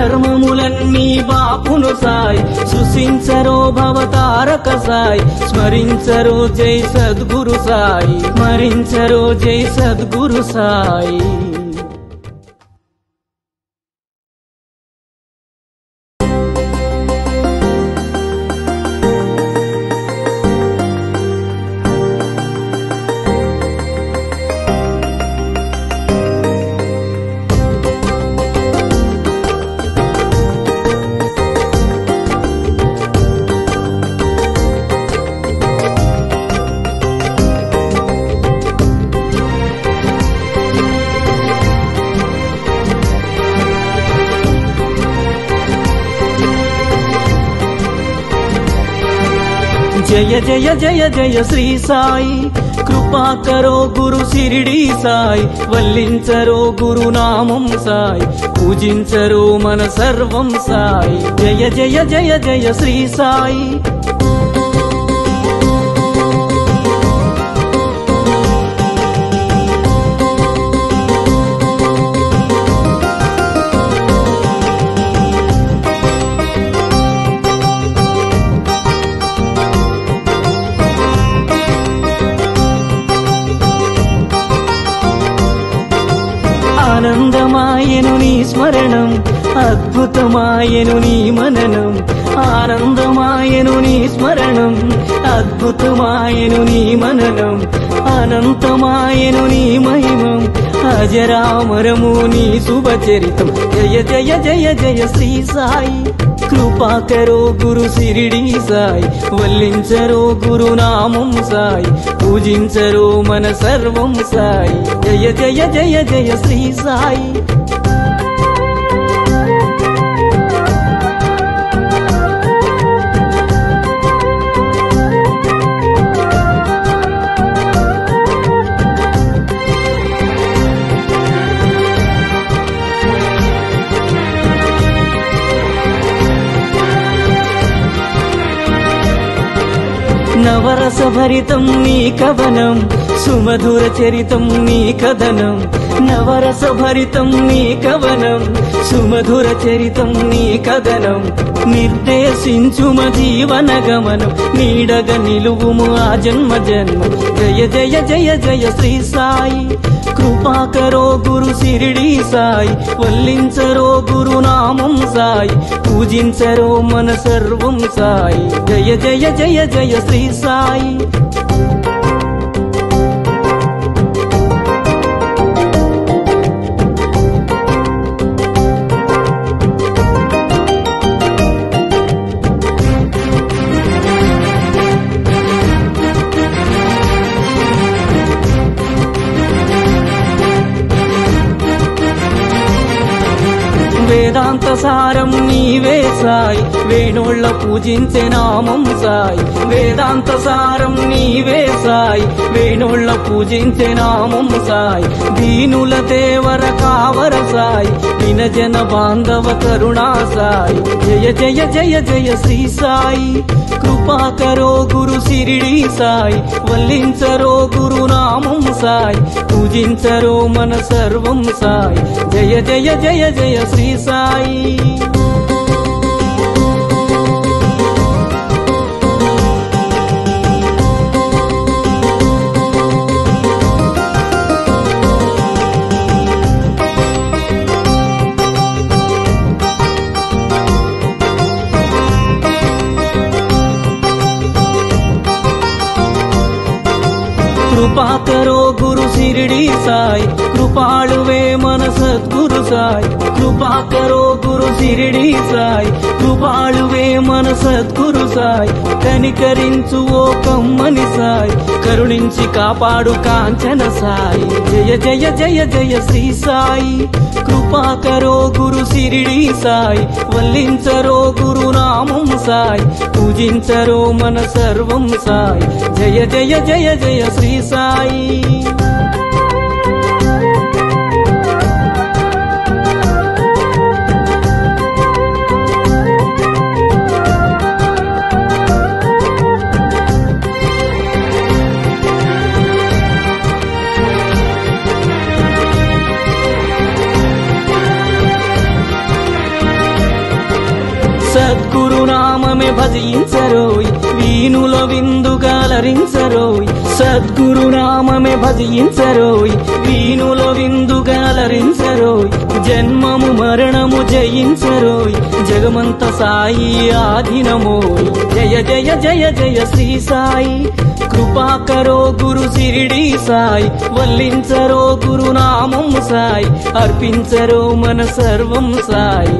ధర్మములన్నీ బాపును సాయి సృష్టించరో భవతారక సాయి స్మరించరో జై సద్గురు సాయి స్మరించరో జై సద్గురు సాయి जय जय जय जय श्री साई कृपा करो गुरु शिरडी साई वल्लिंचरो गुरु नामं साई पूजिंचरो मन सर्वं साई जय जय जय जय श्री साई ఆనందమాయను నీ స్మరణం అద్భుతమాయను నీ మననం ఆనందమాయను నీ స్మరణం అద్భుతమాయను నీ మననం అనంతమాయను నీ మహిమం అజరామరము నీ శుభచరితం జయ జయ జయ జయ శ్రీ సాయి कृपा करो गुरु शिरडी साई वल्लिंचरो गुरु नामं साई पूजिंचरो मन सर्वं साई जय जय जय जय श्री साई నవరస భరితం నీ కవనం సుమధుర చరితం నీ కథనం నవరస భరితం నీ కవనం సుమధుర చరితం నీ కథనం నిర్దేశించుమ జీవన గమనం నీడగ నిలువుము ఆ జన్మ జన్మ జయ జయ జయ జయ శ్రీ సాయి कृपा करो गुरु शिरडी साई वल्लिंचरो गुरु नामं साई पूजिंचरो मन सर्वं साई जय जय जय जय श्री साई వేదాంత సారం నీవే సాయి వేణోళ్ళ పూజించే నామం సాయి వేదాంత సారం నీవే సాయి వేణోళ్ళ పూజించే నామం సాయి దీనుల దేవర కావర సాయి వినజన బాంధవ కరుణా సాయి జయ జయ జయ జయ శ్రీ సాయి कृपा करो गुरु शिरडी साई वल्लिंचरो गुरु नामं साई पूजिंचरो मन सर्वं साई जय जय जय जय श्री साई कृपा करो गुरु शिरडी साई कृपालुवे मन सद्गुरु साई कृपा करो गुरु शिरडी साई कृपालुवे मन सद्गुरु साई कनिकरिंचु ओ कम्मनि साई करुणिंచి కాపాడు కాంచన సాయి జయ జయ జయ జయ శ్రీ సాయి कृपा करो गुरु शिरडी साई वल्लिंचरो गुरु नामं साई पूजिंचरो मन सर्वं साई जय जय जय जय श्री साई సద్గురునామమే భజించరోయ్ వీణుల విందుగా అలరించరోయ్ సద్గురునామమే భజించరోయ్ వీణుల విందుగా అలరించరోయ్ జన్మము మరణము జయించరోయ్ జగమంత సాయి ఆధీనమోయ్ జయ జయ జయ జయ శ్రీ సాయి కృపాకరో గురు సిరిడి సాయి వల్లించరో గురునామం సాయి అర్పించరో మన సర్వం సాయి